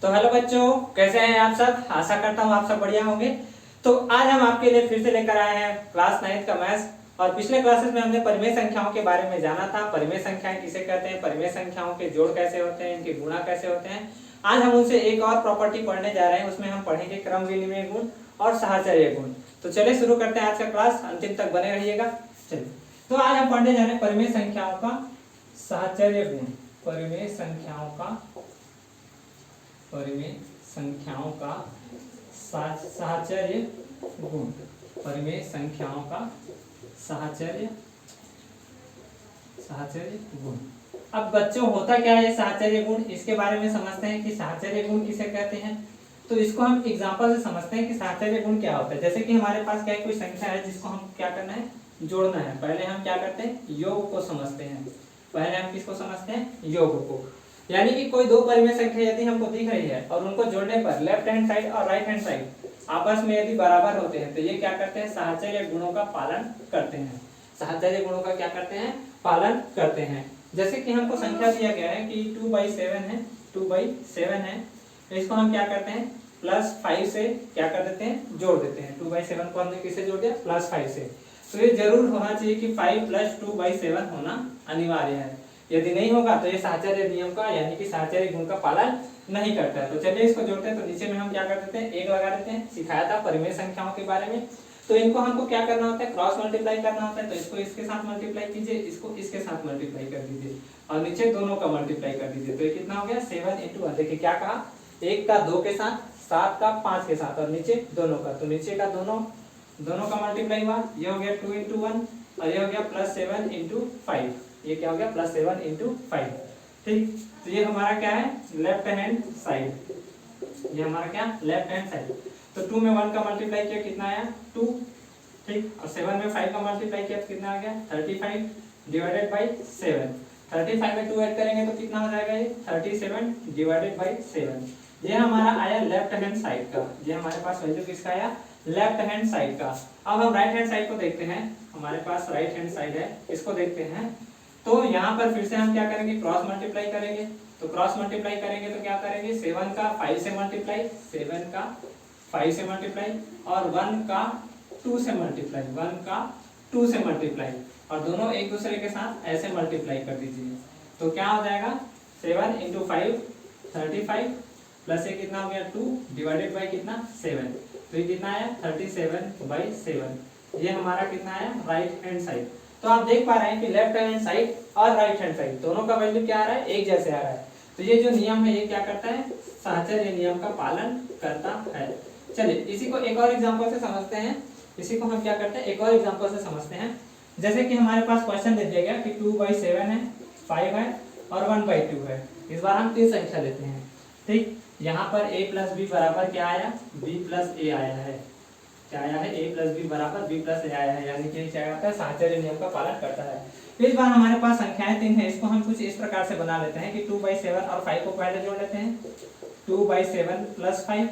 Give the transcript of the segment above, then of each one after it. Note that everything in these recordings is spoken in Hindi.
तो हेलो बच्चों, कैसे हैं आप सब। आशा करता हूँ आप सब बढ़िया होंगे। तो आज हम आपके लिए फिर से लेकर आए हैं क्लास 9 का मैथ्स। और पिछले क्लासेस में हमने परिमेय संख्याओं के बारे में जाना था। परिमेय संख्याएं किसे कहते हैं, परिमेय संख्याओं के जोड़ कैसे होते हैं, इनके गुणा कैसे होते हैं। आज हम उनसे एक और प्रॉपर्टी पढ़ने जा रहे हैं। उसमें हम पढ़ेंगे क्रम विनिमय गुण और साहचर्य गुण। तो चलिए शुरू करते हैं आज का क्लास, अंतिम तक बने रहिएगा। चलिए, तो आज हम पढ़ने जा रहे हैं परिमेय संख्याओं का साहचर्य गुण। परिमेय संख्याओं का साहचर्य गुण। परिमेय संख्याओं का साहचर्य गुण। अब बच्चों, होता क्या है साहचर्य गुण, इसके बारे में समझते हैं कि साहचर्य गुण किसे कहते हैं। तो इसको हम एग्जांपल से समझते हैं कि साहचर्य गुण क्या होता है। जैसे कि हमारे पास क्या कोई संख्या है जिसको हम क्या करना है, जोड़ना है। पहले हम क्या करते हैं, योग को समझते हैं। पहले हम किसको समझते हैं, योग को। यानी कि कोई दो परिमेय संख्या यदि हमको दिख रही है और उनको जोड़ने पर लेफ्ट हैंड साइड और राइट हैंड साइड आपस में यदि बराबर होते हैं तो ये क्या करते हैं, साहचर्य गुणों का पालन करते हैं। साहचर्य गुणों का क्या करते हैं, पालन करते हैं। जैसे कि हमको संख्या दिया गया है कि 2/7 है, 2/7 है। तो इसको हम क्या करते हैं, +5 से क्या कर देते हैं, जोड़ देते हैं। 2/7 को हमने किससे जोड़ दिया, +5 से। तो ये जरूर होना चाहिए कि 5 + 2/7 होना अनिवार्य है। यदि नहीं होगा तो ये साहचर्य नियम का यानी कि साहचर्य गुण का पालन नहीं करता है। तो चलिए इसको जोड़ते हैं। तो नीचे में हम क्या कर देते हैं, 1 लगा देते हैं। सिखाया था परिमेय संख्याओं के बारे में। तो इनको हमको क्या करना होता है, क्रॉस मल्टीप्लाई करना होता है। तो इसको इसके साथ मल्टीप्लाई कीजिए, इसको इसके साथ मल्टीप्लाई कर दीजिए और नीचे दोनों का मल्टीप्लाई कर दीजिए। तो ये कितना हो गया, 7 × 1। देखिए क्या कहा, 1 का 2 के साथ, 7 का 5 के साथ और नीचे दोनों का। तो नीचे का दोनों का मल्टीप्लाई हुआ, ये हो गया 2 × 1 और ये हो गया +7 × 5। ये क्या हो गया, +7 × 5। ठीक, तो ये हमारा क्या है, लेफ्ट हैंड साइड। ये हमारा क्या, लेफ्ट हैंड साइड। तो 2 में 1 का मल्टीप्लाई किया, कितना आया, 2। ठीक, और 7 में 5 का मल्टीप्लाई किया तो कितना आ गया, 35 / 7। 35 में 2 ऐड करेंगे तो कितना हो जाएगा, ये 37 / 7। ये हमारा आया लेफ्ट हैंड साइड का। ये हमारे पास वैल्यू किसका आया, लेफ्ट हैंड साइड का। अब हम राइट हैंड साइड को देखते हैं। हमारे पास राइट हैंड साइड है, इसको देखते हैं। तो यहाँ पर फिर से हम क्या करेंगे, क्रॉस मल्टीप्लाई करेंगे। तो क्रॉस मल्टीप्लाई करेंगे तो क्या करेंगे, 7 का 5 से मल्टीप्लाई, 7 का 5 से मल्टीप्लाई और 1 का 2 से मल्टीप्लाई, 1 का 2 से मल्टीप्लाई और दोनों एक दूसरे के साथ ऐसे मल्टीप्लाई कर दीजिए। तो क्या हो जाएगा, 7 × 5 35 प्लस ये कितना हो गया, 2 डिवाइडेड बाई कितना, 7। तो ये कितना आया, 37/7। ये हमारा कितना आया, राइट हैंड साइड। तो आप देख पा रहे हैं कि लेफ्ट हैंड साइड और राइट हैंड साइड दोनों का वैल्यू क्या आ रहा है, एक जैसे आ रहा है। तो ये जो नियम है ये क्या करता है, साहचर्य नियम का पालन करता है। चलिए इसी को एक और एग्जांपल से समझते हैं। इसी को हम क्या करते हैं, एक और एग्जांपल से समझते हैं। जैसे कि हमारे पास क्वेश्चन दे दिया गया कि 2/7 है, 5 है और 1/2 है। इस बार हम 3 संख्या लेते हैं। ठीक, यहाँ पर a + b बराबर क्या आया, b + a आया है। क्या आया है, a + b बराबर b + a आया है। यानी कि क्या करता है, साहचर्य नियम का पालन करता है। इस बार हमारे पास संख्याएं 3 है। इसको हम कुछ इस प्रकार से बना लेते हैं कि 2/7 और 5 को पहले जोड़ लेते हैं। 2/7 + 5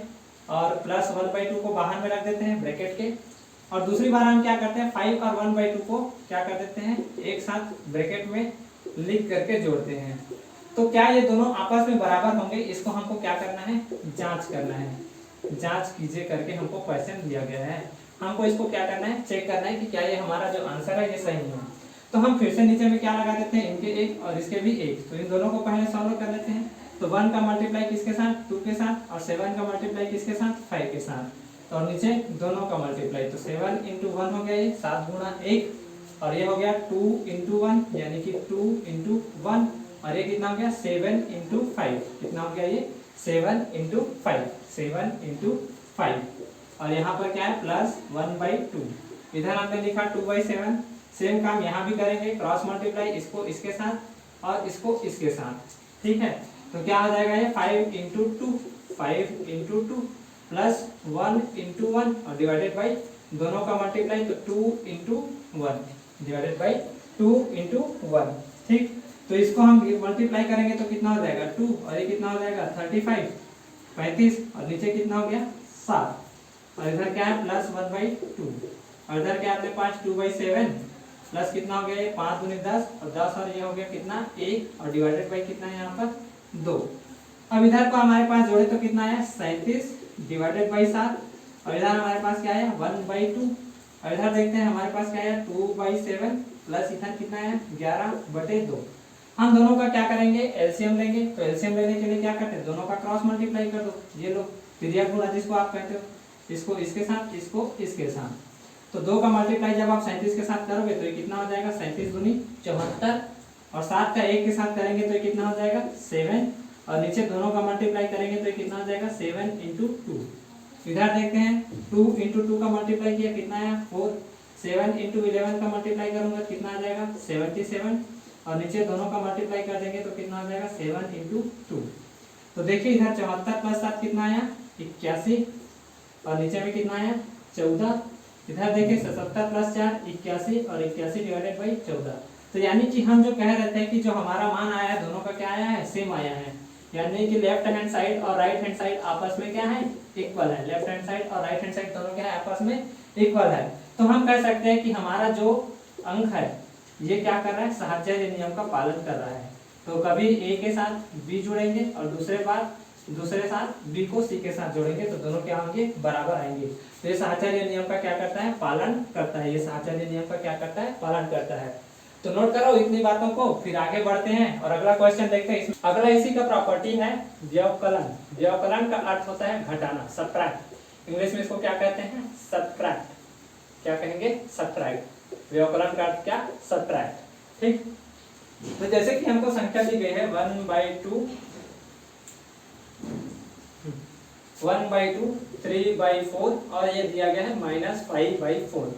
और +1/2 को बाहर में रख देते हैं ब्रैकेट के। और दूसरी बार हम क्या करते हैं, 5 और 1/2 को क्या कर देते हैं, एक साथ ब्रैकेट में लिख करके जोड़ते हैं। तो क्या ये दोनों आपस में बराबर होंगे, इसको हमको क्या करना है, जांच करना है। जांच कीजिए करके हमको क्वेश्चन दिया गया है। हमको इसको क्या करना है, चेक करना है कि क्या ये हमारा जो आंसर है ये सही है। तो हम फिर से नीचे में क्या लगा देते हैं, इनके 1 और इसके भी 1। तो इन दोनों को पहले सॉल्व कर लेते हैं। तो 1 का मल्टीप्लाई किसके साथ, 2 के साथ और 7 का मल्टीप्लाई किसके साथ, 5 के साथ और नीचे दोनों का मल्टीप्लाई। तो 7 × 1 हो गया, ये 7 × 1 और ये हो गया 2 × 1 यानी कि 2 × 1 और ये कितना हो गया, 7 × 5। कितना हो गया, ये 7 × 5, 7 × 5 और यहाँ पर क्या है, +1/2। इधर हमने लिखा 2/7। सेम काम यहाँ भी करेंगे, क्रॉस मल्टीप्लाई, इसको इसके साथ और इसको इसके साथ। ठीक है, तो क्या हो जाएगा, ये 5 × 2 प्लस 1 × 1 और डिवाइडेड बाई दोनों का मल्टीप्लाई। तो 2 × 1 डिवाइडेड बाई 2 × 1। ठीक, तो इसको हम मल्टीप्लाई करेंगे तो कितना हो जाएगा, 2 और ये कितना हो जाएगा, 35 35 और नीचे कितना हो गया, 7 और इधर क्या है, +1/2 और इधर क्या अपने पास 2/7 प्लस कितना हो गया, ये 5 × 10 और 10 और ये हो गया कितना, 1 और डिवाइडेड बाई कितना है यहाँ पर, 2। अब इधर को हमारे पास जोड़े तो कितना आया 37 डिवाइडेड बाई 7, और इधर हमारे पास क्या आया 1/2, और इधर देखते हैं हमारे पास क्या आया 2/7 प्लस इधर कितना आया 11/2। हम दोनों का क्या करेंगे एलसीएम लेंगे, तो एलसीएम लेने के लिए क्या करते हैं दोनों का क्रॉस मल्टीप्लाई कर दो, ये लो त्रिज्या गुणा जिसको आप कहते हो, इसको इसके साथ इसको इसके साथ, तो 2 का मल्टीप्लाई जब आप 37 के साथ करोगे तो ये कितना हो जाएगा 37 दूनी 74, और 7 का 1 के साथ करेंगे तो ये कितना हो जाएगा 7, और नीचे दोनों का मल्टीप्लाई करेंगे तो ये कितना हो जाएगा 7 × 2। इधर देखते हैं 2 × 2 का मल्टीप्लाई किया कितना आया 4, 7 × 11 का मल्टीप्लाई करूंगा कितना आ जाएगा 77, और नीचे दोनों का मल्टीप्लाई कर देंगे तो कितना आ जाएगा 7 × 2। तो देखिए इधर 74 प्लस 7 कितना आया 81, और नीचे में कितना आया 14, इधर देखिए 77 प्लस 4 81, और 81 डिवाइडेड बाई 14। तो यानी कि हम जो कह रहे थे कि जो हमारा मान आया है दोनों का क्या आया है सेम आया है, यानी कि लेफ्ट हैंड साइड और राइट हैंड साइड आपस में क्या है इक्वल है, लेफ्ट हैंड साइड और राइट हैंड साइड दोनों क्या है आपस में इक्वल है। तो हम कह सकते हैं कि हमारा जो अंक है ये क्या कर रहा है साहचर्य नियम का पालन कर रहा है। तो कभी ए के साथ बी जुड़ेंगे और दूसरे साथ बी को सी के साथ जोड़ेंगे तो दोनों क्या होंगे बराबर आएंगे। तो ये साहचर्य नियम का क्या करता है पालन करता है, ये साहचर्य नियम का क्या करता है पालन करता है। तो नोट करो इतनी बातों को, फिर आगे बढ़ते हैं और अगला क्वेश्चन देखते हैं। इसमें अगला इसी का प्रॉपर्टी है व्यवकलन। व्यवकलन का अर्थ होता है घटाना, सब्ट्रैक्ट। इंग्लिश में इसको क्या कहते हैं सब्ट्रैक्ट, क्या कहेंगे सब्ट्रैक्ट। व्यवकलन का अर्थ क्या सब्ट्रैक्ट, ठीक। तो जैसे कि हमको संख्या दी गई है 1/2, 1/2, 3/4 और ये दिया गया है -5/4।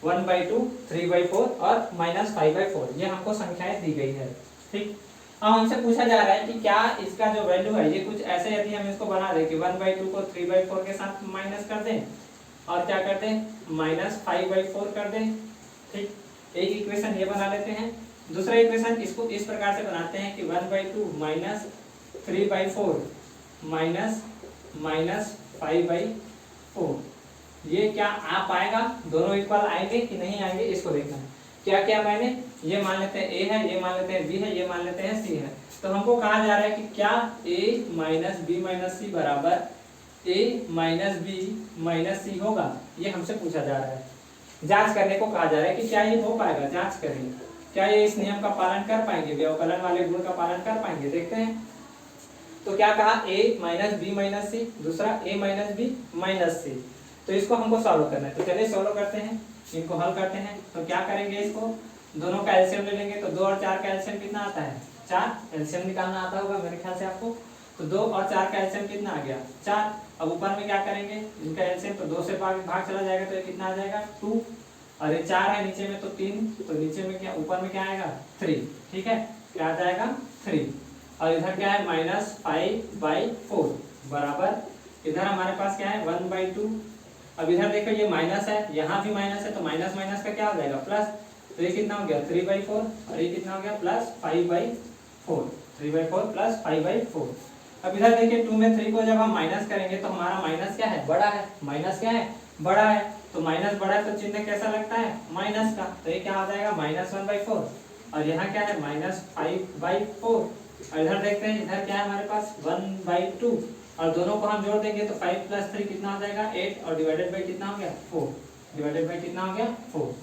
1/2, 3/4 और -5/4 ये हमको संख्याएं दी गई है, ठीक। अब हमसे पूछा जा रहा है कि क्या इसका जो वैल्यू है ये कुछ ऐसे यदि हम इसको बना दें कि 1/2 को 3/4 के साथ माइनस कर दें और क्या कर दें -5/4 कर दें, ठीक। एक इक्वेशन ये बना लेते हैं। दूसरा इक्वेशन इसको इस प्रकार से बनाते हैं कि 1/2 -3/4 -5/4 ये क्या आ पाएगा, दोनों इक्वल आएंगे कि नहीं आएंगे इसको देखना है। क्या क्या मैंने ये मान लेते हैं ए है, ये मान लेते हैं बी है, ये मान लेते हैं सी है। तो हमको कहा जा रहा है कि क्या ए माइनस बी माइनस सी बराबर ए माइनस बी माइनस सी होगा, ये हमसे पूछा जा रहा है। जांच करने को कहा जा रहा है कि क्या ये हो पाएगा, जांच करेंगे क्या ये इस नियम का पालन कर पाएंगे, व्यवकलन वाले गुण का पालन कर पाएंगे, देखते हैं। तो क्या कहा a माइनस बी माइनस सी, दूसरा a माइनस बी माइनस सी। तो इसको हमको सॉल्व करना है, तो चलिए सॉल्व करते हैं, इनको हल करते हैं। तो क्या करेंगे इसको दोनों का एलसीएम ले लेंगे। तो 2 और 4 का एलसीएम कितना आता है 4, एलसीएम निकालना आता होगा मेरे ख्याल से आपको। तो 2 और 4 का एलसीएम कितना आ गया 4। अब ऊपर में क्या करेंगे इनका एलसीएम, तो 2 से भाग चला जाएगा तो ये कितना आ जाएगा 2, और ये 4 है नीचे में तो 3, तो नीचे में क्या ऊपर में क्या आएगा 3, ठीक है क्या आ जाएगा 3। और इधर क्या है -5/4 बराबर इधर हमारे पास क्या है 1/2। अब इधर देखो ये माइनस है, यहाँ भी माइनस है, तो माइनस माइनस का क्या हो जाएगा प्लस। तो ये कितना हो गया 3/4 और ये कितना हो गया +5/4, 3/4 + 5/4। अब इधर देखिए 2 में 3 को जब हम माइनस करेंगे तो हमारा माइनस क्या है बड़ा है, माइनस क्या है बड़ा है। तो माइनस बड़ा है तो चिन्ह कैसा लगता है माइनस का। तो ये क्या हो जाएगा -1/4 और यहाँ क्या है -5/4। और इधर देखते हैं इधर क्या है हमारे पास 1/2 और दोनों को हम जोड़ देंगे तो 5 + 3 कितना हो जाएगा 8 और डिवाइडेड बाई कितना हो गया 4, डिवाइडेड बाई कितना हो गया 4,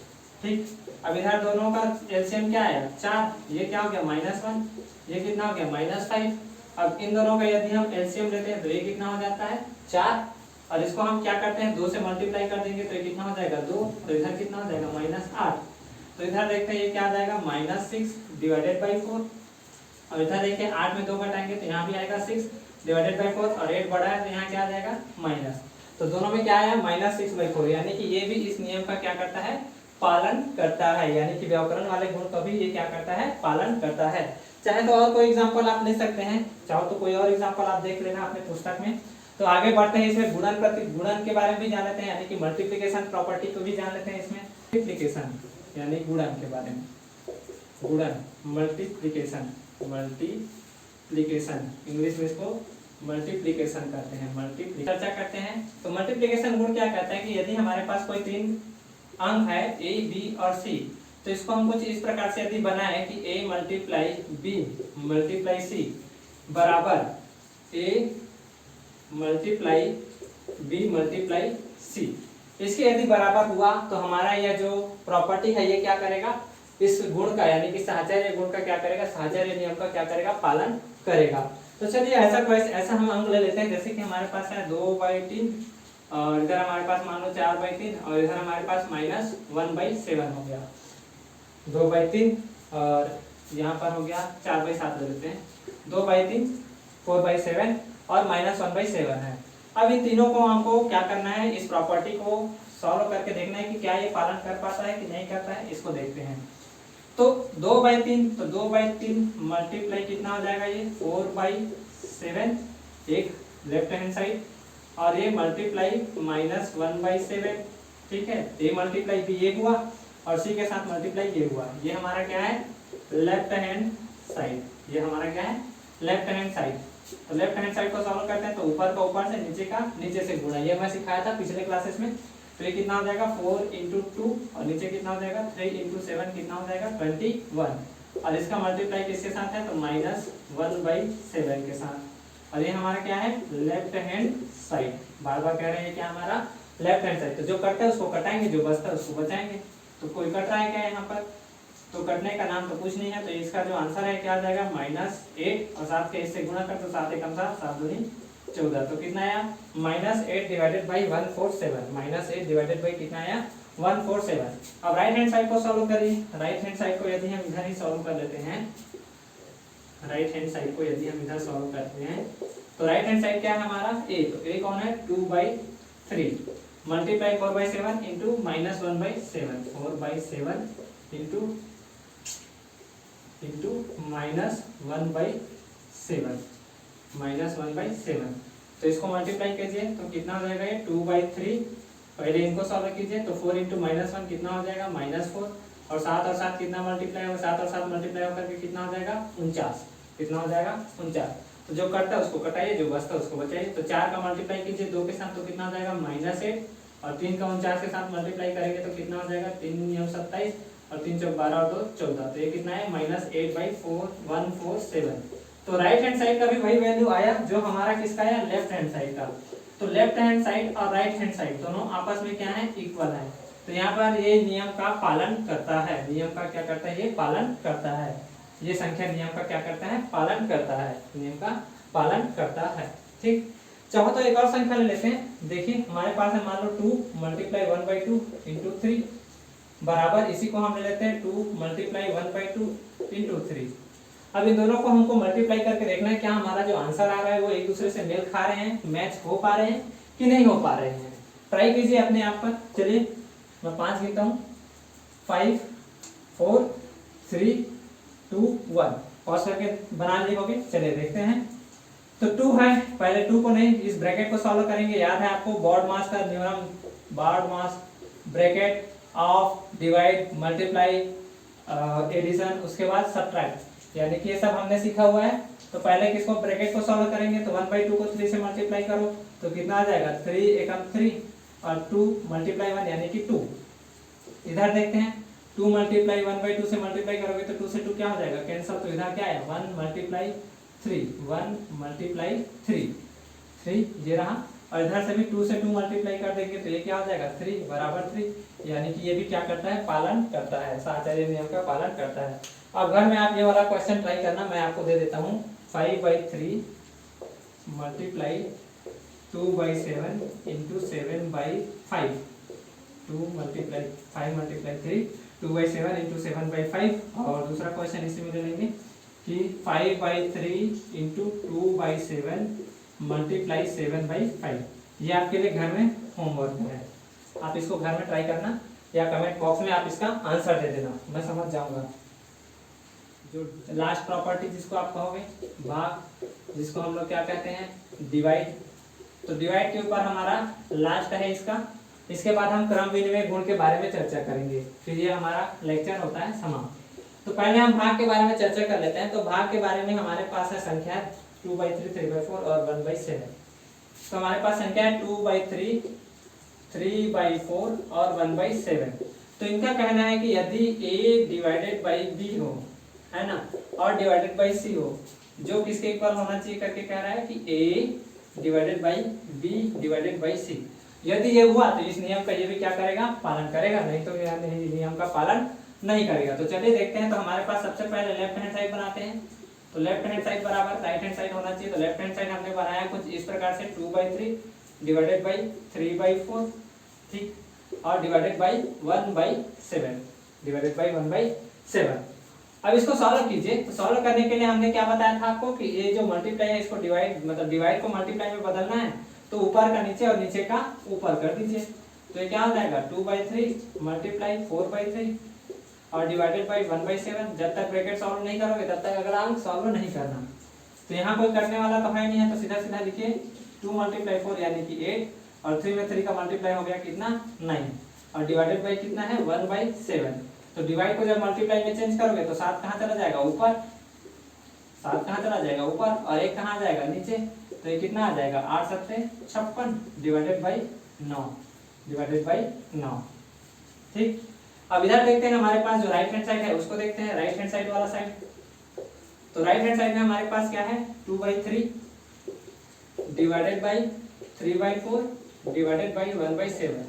ठीक। अब इधर दोनों का एलसीएम क्या है 4, ये क्या हो गया -1, ये कितना हो गया -5। अब इन दोनों का यदि हम एलसीएम लेते हैं तो ये कितना हो जाता है 4, और इसको हम क्या करते हैं 2 से मल्टीप्लाई कर देंगे तो ये कितना हो जाएगा 2, तो इधर कितना हो जाएगा -8। तो इधर देखते हैं ये क्या आ जाएगा -6 डिवाइडेड बाई 4, और इधर देखिए 8 में 2 घटाएंगे तो यहाँ भी आएगा 6 डिवाइडेड बाई 4, और 8 बड़ा है तो यहाँ क्या आ जाएगा माइनस। तो दोनों में क्या आया -6/4, यानी कि ये भी इस नियम का क्या करता है पालन करता है, यानी कि व्याकरण वाले गुण का भी ये क्या करता है पालन करता है। चाहे तो और कोई एग्जांपल आप ले सकते हैं, चाहो तो कोई और एग्जांपल आप देख लेना अपने पुस्तक में। तो आगे बढ़ते हैं, इसमें गुणन के बारे में भी जान लेते हैं, यानी कि मल्टीप्लिकेशन प्रॉपर्टी को भी जान लेते हैं। इसमें मल्टीप्लिकेशन यानी गुणन के बारे में, गुणन मल्टीप्लिकेशन इंग्लिश में इसको मल्टीप्लिकेशन कहते हैं, मल्टीप्लिकेशन चर्चा करते हैं। तो मल्टीप्लिकेशन गुण क्या कहता है कि यदि हमारे पास कोई 3 अंक है a b और c, तो इसको हम कुछ इस प्रकार से यदि बनाए कि a × b × c बराबर A multiply B multiply C, इसके यदि बराबर हुआ तो हमारा यह जो प्रॉपर्टी है ये क्या करेगा, इस गुण का यानी कि साहचर्य गुण का क्या करेगा, साहचर्य नियम का क्या करेगा, पालन करेगा। तो चलिए ऐसा हम अंक ले लेते हैं, जैसे कि हमारे पास है 2/3 और इधर हमारे पास मान लो 4/3 और इधर हमारे पास -1/7 हो गया, 2/3 और यहाँ पर हो गया 4/7 ले लेते हैं, 2/3 4/7 और -1/7 है। अब इन तीनों को हमको क्या करना है, इस प्रॉपर्टी को सॉल्व करके देखना है कि क्या ये पालन कर पाता है कि नहीं करता है, इसको देखते हैं। तो 2/3 तो 2/3 मल्टीप्लाई कितना हो जाएगा, ये 4/7 एक लेफ्ट हैंड साइड और ये मल्टीप्लाई -1/7, ठीक है, ये मल्टीप्लाई भी ये हुआ और सी के साथ मल्टीप्लाई ये हुआ, ये हमारा क्या है, लेफ्ट हैंड साइड, ये हमारा क्या है, लेफ्ट हैंड साइड। तो लेफ्ट हैंड साइड को सॉल्व करते हैं तो ऊपर का ऊपर से, नीचे का नीचे से गुणा, ये मैं सिखाया था पिछले क्लासेस में। तो ये कितना हो जाएगा 4 × 2 और नीचे कितना हो जाएगा 3 × 7 कितना हो जाएगा 21 और इसका मल्टीप्लाई किसके साथ है तो -1/7 के साथ। और ये हमारा क्या है, लेफ्ट हैंड साइड, बार बार कह रहे हैं क्या हमारा लेफ्ट हैंड साइड। तो जो कटता है उसको कटाएंगे, जो बचता है उसको बचाएंगे। तो कोई कट रहा है क्या यहाँ पर, तो कटने का नाम तो कुछ नहीं है, तो इसका जो आंसर है क्या आ जाएगा -8 और 7 के इससे गुणा कर तो 7 एकम 7 7 दूनी 14, तो कितना आया -8 डिवाइडेड बाई 147, -8 डिवाइडेड बाई कितना आया 147। अब राइट हैंड साइड को सॉल्व करिए, राइट हैंड साइड को यदि हम इधर ही सॉल्व कर लेते हैं, राइट हैंड साइड को यदि हम इधर सॉल्व करते हैं तो राइट हैंड साइड क्या है हमारा a, तो a कौन है 2/3 मल्टीप्लाई 4/7 इंटू -1/7, 4/7 इंटू -1/7, तो इसको मल्टीप्लाई कीजिए तो कितना हो जाएगा ये 2/3, पहले इनको सॉल्व कीजिए तो 4 × -1 कितना हो जाएगा -4 और 7 और 7 कितना मल्टीप्लाई होगा, 7 और 7 मल्टीप्लाई होकर के कितना हो जाएगा 49, कितना हो जाएगा 49। तो जो कटता है उसको कटाइए, जो बचता है उसको बचाइए। तो 4 का मल्टीप्लाई कीजिए 2 के साथ तो कितना हो जाएगा -8 और 3 का 49 के साथ मल्टीप्लाई करेंगे तो कितना हो जाएगा 3 × 9 27 और 3 × 4 12 और 2 14, तो ये कितना है -8/147। तो राइट हैंड साइड का भी वही वैल्यू आया जो हमारा किसका है, लेफ्ट हैंड साइड का। तो लेफ्ट हैंड साइड और राइट हैंड साइड दोनों आपस में क्या है, इक्वल है। तो यहाँ पर ये नियम का पालन करता है, नियम का क्या करता है, ये पालन करता है, ये संख्या नियम का क्या करता है, पालन करता है, नियम का पालन करता है। ठीक, चाहो तो एक और संख्या ले लेते हैं। देखिए हमारे पास है मान लो 2 मल्टीप्लाई 1/2 इंटू 3 बराबर, इसी को हम ले लेते हैं 2 मल्टीप्लाई 1/2 इंटू 3। अब इन दोनों को हमको मल्टीप्लाई करके देखना है क्या हमारा जो आंसर आ रहा है वो एक दूसरे से मेल खा रहे हैं, मैच हो पा रहे हैं कि नहीं हो पा रहे हैं। ट्राई कीजिए अपने आप पर। चलिए मैं 5 गिनता हूँ, 5 4 3 2 1, पॉज करके बना लिए होगे। चलिए देखते हैं। तो 2 है, पहले 2 को नहीं, इस ब्रैकेट को सॉल्व करेंगे। याद है आपको बॉडमास का नियम, BODMAS bracket of divide multiply addition, उसके बाद सब्ट्रैक्ट, यानी कि ये सब हमने सीखा हुआ है। तो पहले किसको ब्रैकेट को सॉल्व करेंगे तो 1/2 को 3 से मल्टीप्लाई करो तो कितना आ जाएगा 3 एकम 3 और 2 मल्टीप्लाई 1 यानी कि 2। इधर देखते हैं 2 मल्टीप्लाई 1/2 से मल्टीप्लाई करोगे तो 2 से 2 क्या हो जाएगा कैंसिल, तो इधर क्या है 1 मल्टीप्लाई 3, 1 मल्टीप्लाई 3 ये रहा। और इधर से भी 2 से 2 मल्टीप्लाई कर देंगे तो ये क्या हो जाएगा 3 बराबर 3, यानी कि ये भी क्या करता है, पालन करता है, साहचर्य नियम का पालन करता है। अब घर में आप ये वाला क्वेश्चन ट्राई करना, मैं आपको दे देता हूँ 5/3 multiply 2/7 into 7/5, 2 multiply 5 multiply 3 2/7 into 7/5। और दूसरा क्वेश्चन इसी में ले लेंगे कि 5/3 इंटू 2/7 मल्टीप्लाई 7/5। ये आपके लिए घर में होमवर्क है, आप इसको घर में ट्राई करना या कमेंट बॉक्स में आप इसका आंसर दे देना, मैं समझ जाऊंगा। जो लास्ट प्रॉपर्टी जिसको आप कहोगे भाग, जिसको हम लोग क्या कहते हैं डिवाइड, तो डिवाइड के ऊपर हमारा लास्ट है इसका। इसके बाद हम क्रम विनिमय गुण के बारे में चर्चा करेंगे, फिर ये हमारा लेक्चर होता है समाप्त। तो पहले हम भाग के बारे में चर्चा कर लेते हैं। तो भाग के बारे में हमारे पास है संख्या 2/3 3/4 और 1/7। तो हमारे पास संख्या है 2/3 3/4 और 1/7। तो इनका कहना है कि यदि a डिवाइडेड बाई b हो, है ना, और डिवाइडेड बाई c हो, जो किसके इक्वल होना चाहिए करके कह रहा है कि a divided by b divided by c। यदि ये हुआ तो इस नियम का ये भी क्या करेगा, पालन करेगा, नहीं तो यह नियम का पालन नहीं करेगा। तो चलिए देखते हैं। तो हमारे पास सबसे पहले लेफ्ट हैंड साइड बनाते हैं। तो लेफ्ट हैंड साइड बराबर राइट हैंड साइड होना चाहिए। तो लेफ्ट हैंड साइड हमने बनाया कुछ इस प्रकार से 2/3 डिवाइडेड बाई 3/4, ठीक, और डिवाइडेड बाई 1/7, डिवाइडेड बाई 1/7। अब इसको सॉल्व कीजिए। तो सॉल्व करने के लिए हमने क्या बताया था आपको कि ये जो मल्टीप्लाई है इसको डिवाइड, मतलब डिवाइड को मल्टीप्लाई में बदलना है। तो ऊपर का नीचे और नीचे का ऊपर कर दीजिए। तो ये क्या हो जाएगा 2/3 मल्टीप्लाई 4/3 और डिवाइडेड बाई 1/7। जब तक ब्रैकेट सॉल्व नहीं करोगे तब तक अगला अंक सॉल्व नहीं करना। तो यहाँ कोई करने वाला तो है नहीं है, तो सीधा सीधा लिखिए 2 × 4 यानी कि 8 और 3 में 3 का मल्टीप्लाई हो गया कितना 9 और डिवाइडेड बाई कितना है 1/7। तो डिवाइड को जब मल्टीप्लाई में चेंज करोगे तो 7 कहाँ चला जाएगा ऊपर, 7 कहाँ चला जाएगा ऊपर और 1 कहाँ जाएगा नीचे। तो ये कितना आ जाएगा 8 × 7 = 56 डिवाइडेड बाई 9, डिवाइडेड बाई 9, ठीक। अब इधर देखते हैं हमारे पास जो राइट हैंड साइड है उसको देखते हैं, राइट हैंड साइड वाला साइड। तो राइट हैंड साइड में हमारे पास क्या है 2/3 डिवाइडेड बाई 3/4 डिवाइडेड बाई 1/7।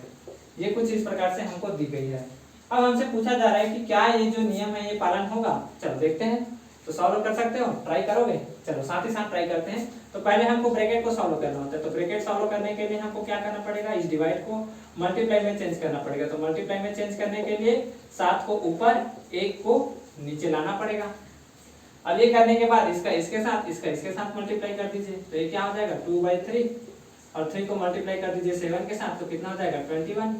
ये कुछ इस प्रकार से हमको दी गई है। अब हमसे पूछा जा रहा है कि क्या ये जो नियम है ये पालन होगा। चलो देखते हैं। तो सॉल्व कर सकते हो, ट्राई करोगे, चलो साथ ही साथ ट्राई करते हैं। तो पहले हमको ब्रैकेट को सॉल्व करना होता है। तो ब्रैकेट सॉल्व करने के लिए हमको क्या करना पड़ेगा, इस डिवाइड को मल्टीप्लाई में चेंज करना पड़ेगा। तो मल्टीप्लाई में चेंज करने के लिए 7 को ऊपर 1 को नीचे लाना पड़ेगा। अब ये करने के बाद इसका इसके साथ, इसका इसके साथ मल्टीप्लाई कर दीजिए। तो ये क्या हो जाएगा 2/3 और 3 को मल्टीप्लाई कर दीजिए 7 के साथ, तो कितना हो जाएगा 21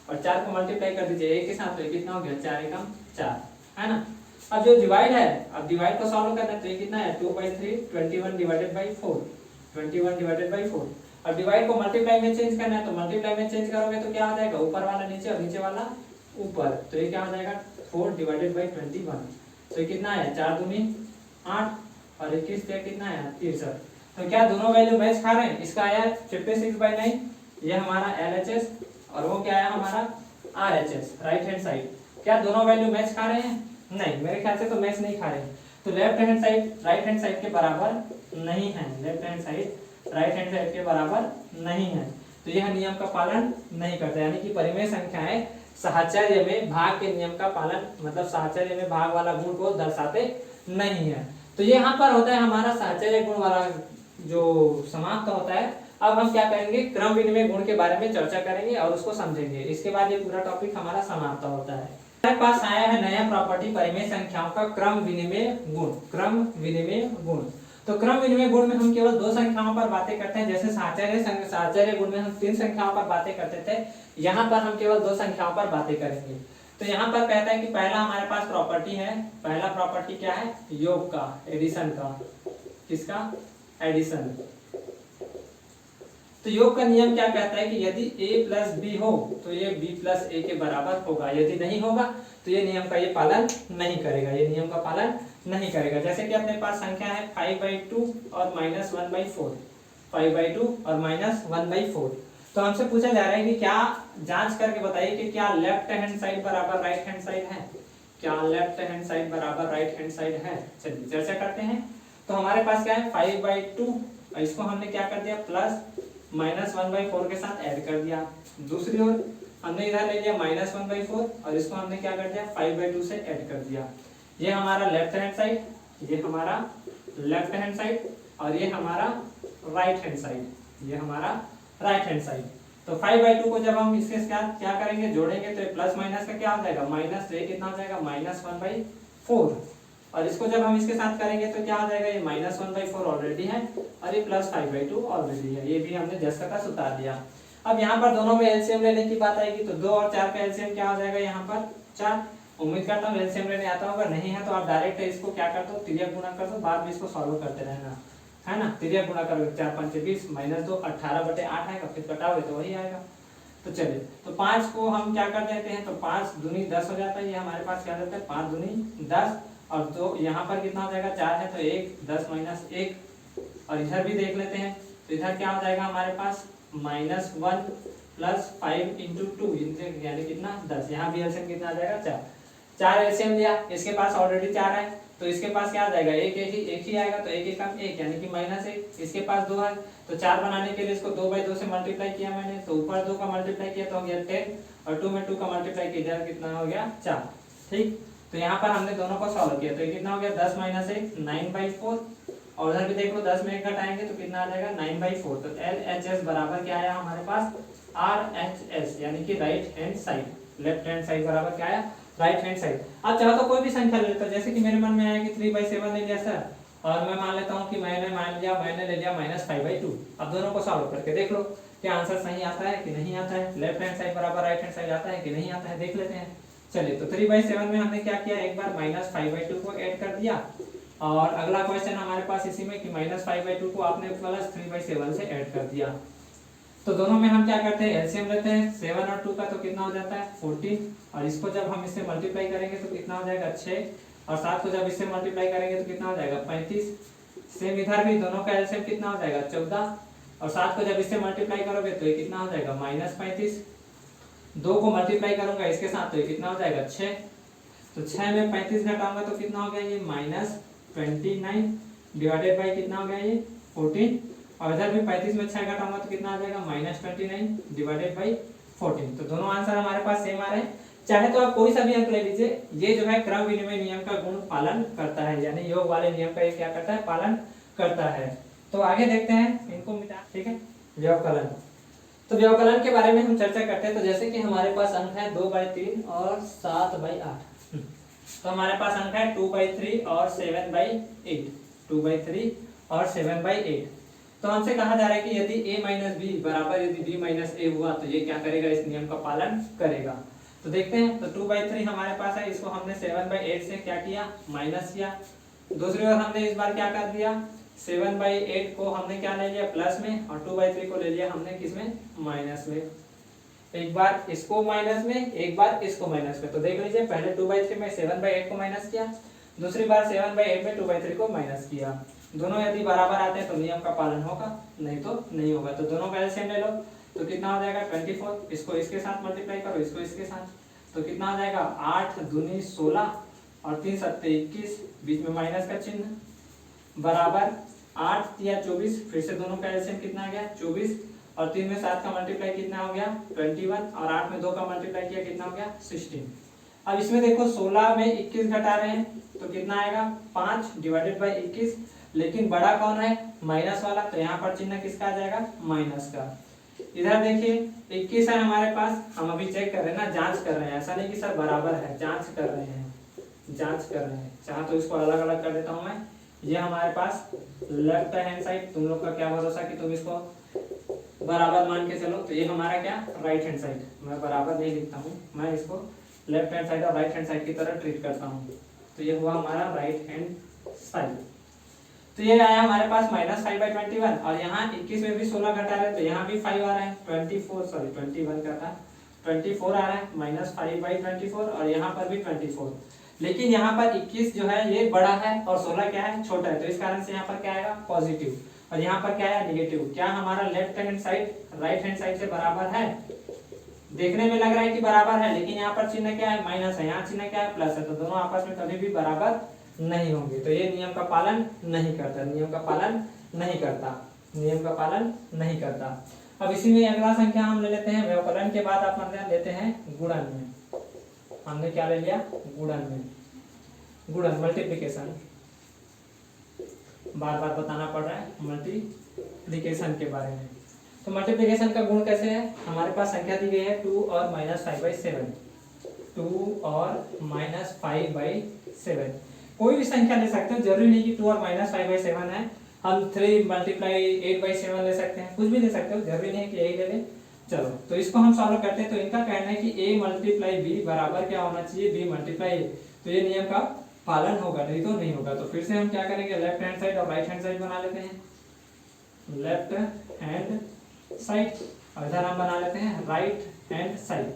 और 4 को मल्टीप्लाई कर दीजिए 1 के साथ, तो ये कितना हो गया 4 × 4, है ना। अब जो डिवाइड है, अब डिवाइड को सॉल्व करना है। तो ये कितना है 2/3 21 डिवाइडेड बाई 4, 21 डिवाइडेड बाई 4। अब डिवाइड को मल्टीप्लाई में चेंज करना है। तो मल्टीप्लाई में चेंज करोगे तो क्या हो जाएगा ऊपर वाला नीचे और नीचे वाला ऊपर। तो ये क्या हो जाएगा 4 डिवाइडेड बाई 21। तो ये कितना है 4 दूनी 8 और 21 से कितना है 63। तो क्या दोनों वैल्यू मैच खा रहे हैं। इसका आया 56/9, ये हमारा LHS और वो क्या आया हमारा RHS, राइट हैंड साइड। क्या दोनों वैल्यू मैच खा रहे हैं, नहीं, मेरे ख्याल से तो मैच नहीं खा रहे हैं। तो left hand side right hand side के बराबर नहीं है, left hand side right hand side के बराबर नहीं है। तो यह नियम का पालन नहीं करता, यानी कि परिमेय संख्याएं साहचर्य में भाग के नियम का पालन, मतलब साहचर्य में भाग वाला गुण को दर्शाते नहीं है। तो ये यहाँ पर होता है हमारा साहचर्य गुण वाला जो समाप्त होता है। अब हम क्या करेंगे, क्रम विनिमय गुण के बारे में चर्चा करेंगे और उसको समझेंगे। इसके बाद ये पूरा टॉपिक हमारा समाप्त होता है। हमारे पास आया है नया प्रॉपर्टी परिमेय संख्याओं का क्रम विनिमय गुण, क्रम विनिमय गुण। तो क्रम विनिमय गुण में हम केवल 2 संख्याओं पर बातें करते हैं। जैसे साहचर्य गुण में हम 3 संख्याओं पर बातें करते थे, यहाँ पर हम केवल 2 संख्याओं पर बातें करेंगे। तो यहाँ पर कहता है कि पहला हमारे पास प्रॉपर्टी है, पहला प्रॉपर्टी क्या है, योग का, एडिशन का। किसका, एडिशन। तो योग का नियम क्या कहता है कि यदि a + b हो तो ये b + a के बराबर होगा, यदि नहीं होगा तो ये नियम का ये पालन नहीं करेगा, ये नियम का पालन नहीं करेगा। जैसे कि अपने पास संख्या है 5/2 और -1/4, 5/2 और -1/4। तो हमसे पूछा जा रहा है कि क्या, जांच करके बताइए कि क्या लेफ्ट हैंड साइड बराबर राइट हैंड साइड है, क्या लेफ्ट हैंड साइड बराबर राइट हैंड साइड है। चलिए चर्चा करते हैं। तो हमारे पास क्या है 5/2, इसको हमने क्या कर दिया प्लस -1/4 के साथ ऐड कर दिया। दूसरी ओर हमने इधर ले लिया -1/4 और इसको हमने क्या कर दिया 5/2 से ऐड कर दिया। ये हमारा लेफ्ट हैंड साइड, ये हमारा लेफ्ट हैंड साइड और ये हमारा राइट हैंड साइड, ये हमारा राइट हैंड साइड। तो 5/2 को जब हम इसके साथ क्या करेंगे, जोड़ेंगे, तो प्लस माइनस का क्या हो जाएगा, माइनस, तो ये कितना हो जाएगा -1/4। और इसको जब हम इसके साथ करेंगे तो क्या हो जाएगा, ये -1/4 ऑलरेडी है और ये +5/2 ऑलरेडी है, ये भी हमने जस्ट का तस उतार दिया। अब यहाँ पर दोनों में एलसीएम लेने की बात आएगी। तो 2 और 4 का एलसीएम क्या हो जाएगा, यहाँ पर 4। उम्मीद करता हूँ एलसीएम लेने आता होगा, नहीं है तो आप डायरेक्ट इसको क्या करते हो, तिर्यक गुणा कर दो, बाद में इसको सॉल्व करते रहना, है ना। तिर्यक गुणा करोगे 4 × 5 = 20, -2 18/8 आएगा, फिर कटाओगे तो वही आएगा। तो चलिए, तो 5 को हम क्या कर देते हैं, तो 5 दूनी 10 हो जाता है। ये हमारे पास क्या रहता है 5 दूनी 10 और तो यहाँ पर कितना हो जाएगा 4 है तो 1, 10 - 1। और इधर भी देख लेते हैं। तो इधर क्या हो जाएगा हमारे पास -1 + 5 × 2 यानी कितना 10। यहाँ भी एलसीएम कितना आ जाएगा 4। 4 एलसीएम लिया, इसके पास ऑलरेडी 4 है तो इसके पास क्या आ जाएगा, एक ही आएगा, तो एक कम एक यानी कि -1। इसके पास 2 है, तो 4 बनाने के लिए इसको 2/2 से मल्टीप्लाई किया मैंने, तो ऊपर 2 का मल्टीप्लाई किया तो हो गया 10, और 2 में 2 का मल्टीप्लाई किया कितना हो गया 4। ठीक, तो यहाँ पर हमने दोनों को सॉल्व किया, तो ये कितना हो गया 10 - 1 9/4, और उधर भी देख लो 10 में 1 घटाएंगे तो कितना आ जाएगा 9/4। तो LHS बराबर क्या आया हमारे पास RHS, यानी कि right hand side, left hand side बराबर क्या आया राइट हैंड साइड। अब चाहो तो कोई भी संख्या ले लेता, जैसे कि मेरे मन में आया कि 3/7 ले लिया सर, और मैं मान लेता हूँ कि मैंने ले लिया -5/2। अब दोनों को सॉल्व करके देख लो क्या आंसर सही आता है कि नहीं आता है, लेफ्ट हैंड साइड बराबर राइट हैंड साइड आता है कि नहीं आता है, देख लेते हैं। चलिए, तो 3/7 में हमने क्या किया, एक बार -5/2 को ऐड कर दिया, और अगला क्वेश्चन हमारे पास इसी में कि -5/2 को आपने +3/7 से ऐड कर दिया। तो दोनों में हम क्या करते हैं, एलसीएम लेते हैं, 7 और 2 का तो कितना हो जाता है 14, और इसको जब हम इससे मल्टीप्लाई करेंगे तो कितना हो जाएगा 6, और 7 को जब इससे मल्टीप्लाई करेंगे तो कितना हो जाएगा 35। सेम इधर भी दोनों का एलसीएम कितना हो जाएगा 14, और 7 को जब इससे मल्टीप्लाई करोगे तो ये कितना हो जाएगा -35। 2 को मल्टीप्लाई करूंगा इसके साथ तो ये कितना हो जाएगा 6, तो 6 में 35 घटाऊंगा तो कितना हो गया ये -29 डिवाइडेड बाई कितना हो गया ये 14, और इधर भी 35 में 6 घटाऊंगा तो कितना आ जाएगा -29 डिवाइडेड बाई 14। तो दोनों आंसर हमारे पास सेम आ रहे हैं। चाहे तो आप कोई सा भी अंक ले लीजिए, ये जो है क्रम विनिमय नियम का गुण पालन करता है, यानी योग वाले नियम का ये क्या करता है पालन करता है। तो आगे देखते हैं इनको मिटा, ठीक है। व्यवकलन, तो व्यवकलन के बारे में हम चर्चा करते हैं। तो जैसे कि हमारे पास अंक है 2/3 और 7/8, तो हमारे पास अंक है 2/3 और 7/8, 2/3 और 7/8। तो हमसे कहा जा रहा है कि यदि a - b बराबर यदि b - a हुआ तो ये क्या करेगा, इस नियम का पालन करेगा। तो देखते हैं, तो 2/3 हमारे पास है, इसको हमने 7/8 से क्या किया माइनस किया। दूसरी ओर हमने इस बार क्या कर दिया, 7/8 को हमने क्या ले लिया प्लस में, और 2/3 को ले लिया हमने किसमें माइनस में। एक बार इसको माइनस में, एक बार इसको माइनस में। तो देख लीजिए, पहले 2/3 में 7/8 को माइनस किया, दूसरी बार 7/8 में 2/3 को माइनस किया। दोनों यदि बराबर आते हैं तो नियम का पालन होगा, नहीं तो नहीं होगा। तो दोनों का एलसीएम ले लो, तो कितना हो जाएगा 24, इसको इसके साथ मल्टीप्लाई करो, इसको इसके साथ, तो कितना हो जाएगा 8 दूनी 16 और 3 सत्ते 21, बीच में माइनस का चिन्ह, बराबर 8 या 24, फिर से दोनों का एलसीएम कितना आ गया 24, और 3 में 7 का मल्टीप्लाई कितना हो गया 21, और 8 में 2 का मल्टीप्लाई किया कितना हो गया 16। अब इसमें देखो 16 में 21 घटा रहे हैं तो कितना आएगा 5 डिवाइडेड बाई 21, लेकिन बड़ा कौन है माइनस वाला, तो यहाँ पर चिन्ह किसका आ जाएगा माइनस का। इधर देखिए 21 है हमारे पास, हम अभी चेक कर रहे हैं ना, जांच कर रहे हैं, ऐसा नहीं कि सर बराबर है, जांच कर रहे हैं, जांच कर रहे हैं। चाहे तो इसको अलग अलग कर देता हूं मैं। ये हमारे पास लेफ्ट हैंड साइड, तुम लोग का क्या भरोसा कि तुम इसको बराबर मान के चलो, तो ये हमारा क्या राइट हैंड साइड, मैं बराबर नहीं लिखता हूँ, मैं इसको लेफ्ट हैंड साइड और राइट हैंड साइड की तरह ट्रीट करता हूँ। तो ये हुआ हमारा राइट हैंड साइड। तो ये आया हमारे पास -5/21, और यहाँ 21 में भी 16 घटा रहे हैं तो यहाँ भी 5 आ रहा है, 21 का था 24 आ रहा है, -5/24, और यहाँ पर भी 24। लेकिन यहाँ पर 21 जो है ये बड़ा है और 16 क्या है छोटा है, तो इस कारण से यहाँ पर क्या आएगा पॉजिटिव, और यहाँ पर क्या है निगेटिव। क्या हमारा left hand side right hand side से बराबर है? देखने में लग रहा है कि बराबर है, लेकिन यहाँ पर चिन्ह क्या है माइनस है, यहाँ चिन्ह क्या है प्लस है, तो दोनों आपस में कभी भी बराबर नहीं होंगे। तो ये नियम का पालन नहीं करता, नियम का पालन नहीं करता, नियम का पालन नहीं करता। अब इसी में अगला संख्या हम ले लेते हैं व्यवकलन के बाद आप मतलब लेते हैं गुणन में। हमने क्या ले लिया गुणन में, गुणन मल्टीप्लिकेशन, बार बार बताना पड़ रहा है मल्टीप्लिकेशन के बारे में। तो मल्टीप्लिकेशन का गुण कैसे है, हमारे पास संख्या दी गई है 2 और -5/7, 2 और -5/7। कोई भी संख्या ले सकते हो, जरूरी नहीं कि 2 और -5/7 है, हम 3 × 8/7 ले सकते हैं, कुछ भी ले सकते हो, जरूरी नहीं कि यही ले लें। चलो तो इसको हम सॉल्व करते हैं। तो इनका कहना है कि a × b बराबर क्या होना चाहिए b × a, तो ये नियम का पालन होगा, नहीं तो नहीं होगा। तो फिर से हम क्या करेंगे, लेफ्ट हैंड साइड और राइट हैंड साइड बना लेते हैं, लेफ्ट हैंड साइड, और इधर हम बना लेते हैं राइट हैंड साइड।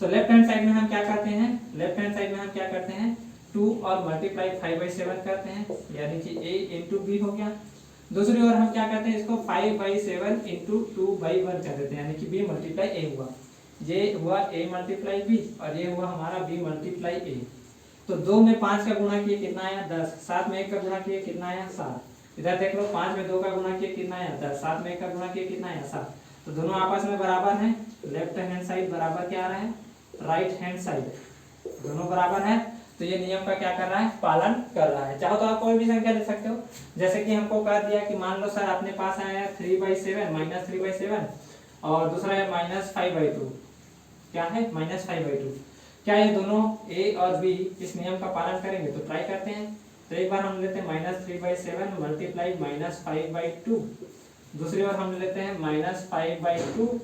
तो लेफ्ट हैंड साइड में हम क्या करते हैं, लेफ्ट हैंड साइड में हम क्या करते हैं 2 और मल्टीप्लाई 5/7 करते हैं, यानी कि a × b हो गया। दूसरी ओर हम क्या करते हैं, इसको 5/7 × 2/1 कर देते हैं, यानी कि b × a हुआ, ये हुआ a × b और ये हुआ हमारा b × a। तो 2 में 5 का गुणा किए कितना आया 10, 7 में 1 का गुणा किए कितना आया 7। इधर देख लो 5 में 2 का गुणा किए कितना आया 10, 7 में 1 का गुणा किए कितना आया 7। तो दोनों आपस में बराबर हैं, लेफ्ट हैंड साइड बराबर क्या आ रहा है राइट हैंड साइड, दोनों बराबर है। तो ये नियम का क्या कर रहा है पालन कर रहा है। चाहो तो आप कोई भी संख्या ले सकते हो, जैसे कि हमको कह दिया कि मान लो सर अपने पास आया 3/7 -3/7 और दूसरा है -5/2, क्या है -5/2। क्या ये दोनों ए और बी इस नियम का पालन करेंगे? तो ट्राई करते हैं। तो एक बार हम लेते हैं -3/7 मल्टीप्लाई -5/2, दूसरी बार हम लेते हैं -5/2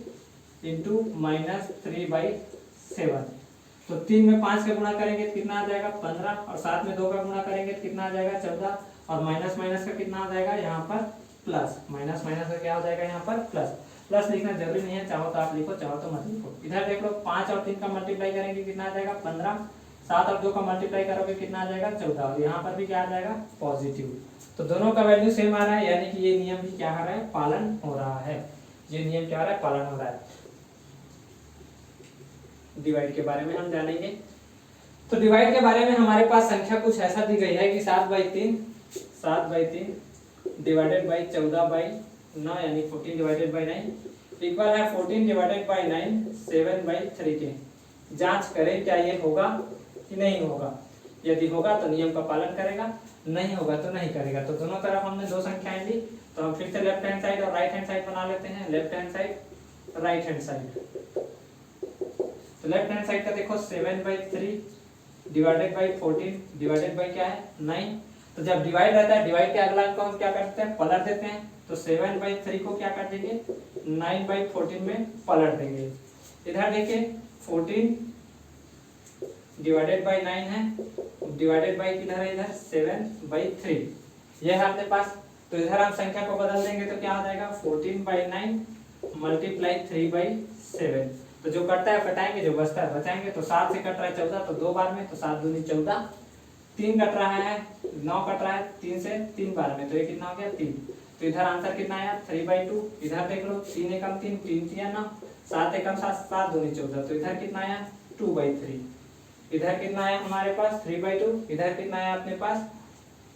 इंटू -3/7। तो 3 में 5 का गुणा करेंगे तो कितना आ जाएगा 15, और 7 में 2 का गुणा करेंगे तो कितना आ जाएगा 14, और माइनस माइनस का कितना आ जाएगा यहाँ पर प्लस, माइनस माइनस का क्या हो जाएगा यहाँ पर प्लस। प्लस लिखना जरूरी नहीं है, चाहो तो आप लिखो चाहो तो मत लिखो। इधर देख लो 5 और 3 का मल्टीप्लाई करेंगे कितना आ जाएगा 15, 7 और 2 का मल्टीप्लाई करोगे कितना आ जाएगा 14, और यहाँ पर भी क्या आ जाएगा पॉजिटिव। तो दोनों का वैल्यू सेम आ रहा है, यानी कि ये नियम भी क्या हो रहा है पालन हो रहा है। ये नियम क्या हो रहा है पालन हो रहा है। डिवाइड के बारे में हम जानेंगे। तो डिवाइड के बारे में हमारे पास संख्या कुछ ऐसा दी गई है कि 7/3 डिवाइडेड बाई 14/9 यानी 14/9 इक्वल है 14/9 7/3 के। जांच करें क्या ये होगा कि नहीं होगा। यदि होगा तो नियम का पालन करेगा, नहीं होगा तो नहीं करेगा। तो दोनों तरफ हमने दो संख्याएं ली, तो हम फिर से लेफ्ट हैंड साइड और राइट हैंड साइड बना लेते हैं। Left hand side right hand side, तो लेफ्ट हैंड साइड का देखो 7/3 डिवाइडेड बाई 14 डिवाइडेड बाई क्या है 9। तो जब डिवाइड रहता है डिवाइड के अगला अंक को हम क्या करते हैं पलट देते हैं। तो 7/3 को क्या कर देंगे 9/14 में पलट देंगे। इधर देखिए 14 डिवाइडेड बाई 9 है, डिवाइडेड बाई किधर है इधर 7/3 ये है अपने पास। तो इधर हम संख्या को बदल देंगे तो क्या हो जाएगा 14/9 मल्टीप्लाई 3/7। तो जो कटता है कटाएंगे, जो बचता है बचाएंगे। तो 7 से कट रहा है 14 तो 2 बार में, तो 7 दूनी 14। 3 कट रहा है 9 कट रहा है 3 से 3 बार में, तो ये कितना हो गया 3। तो इधर आंसर कितना आया 3/2। इधर देख लो 3 एकम 3 3 3 9 7 एकम 7 7 दूनी 14। तो इधर कितना आया 2/3। इधर कितना आया हमारे पास 3/2। इधर कितना आया अपने पास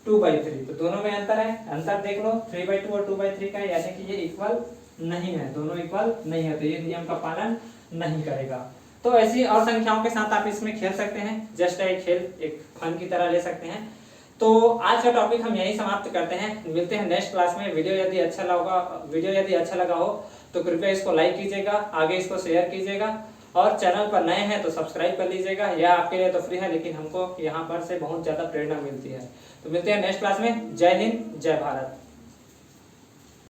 2/3। तो दोनों में अंतर है, अंतर देख लो 3/2 और 2/3 का, यानी कि ये इक्वल नहीं है, दोनों इक्वल नहीं है। तो ये नियम का पालन नहीं करेगा। तो ऐसी और संख्याओं के साथ आप इसमें खेल सकते हैं, जस्ट एक खेल एक फन की तरह ले सकते हैं। तो आज का टॉपिक हम यही समाप्त करते हैं, मिलते हैं नेक्स्ट क्लास में। वीडियो यदि अच्छा लगा हो तो कृपया इसको लाइक कीजिएगा, आगे इसको शेयर कीजिएगा, और चैनल पर नए हैं तो सब्सक्राइब कर लीजिएगा। यह आपके लिए तो फ्री है, लेकिन हमको यहाँ पर से बहुत ज़्यादा प्रेरणा मिलती है। तो मिलते हैं नेक्स्ट क्लास में। जय हिंद जय भारत।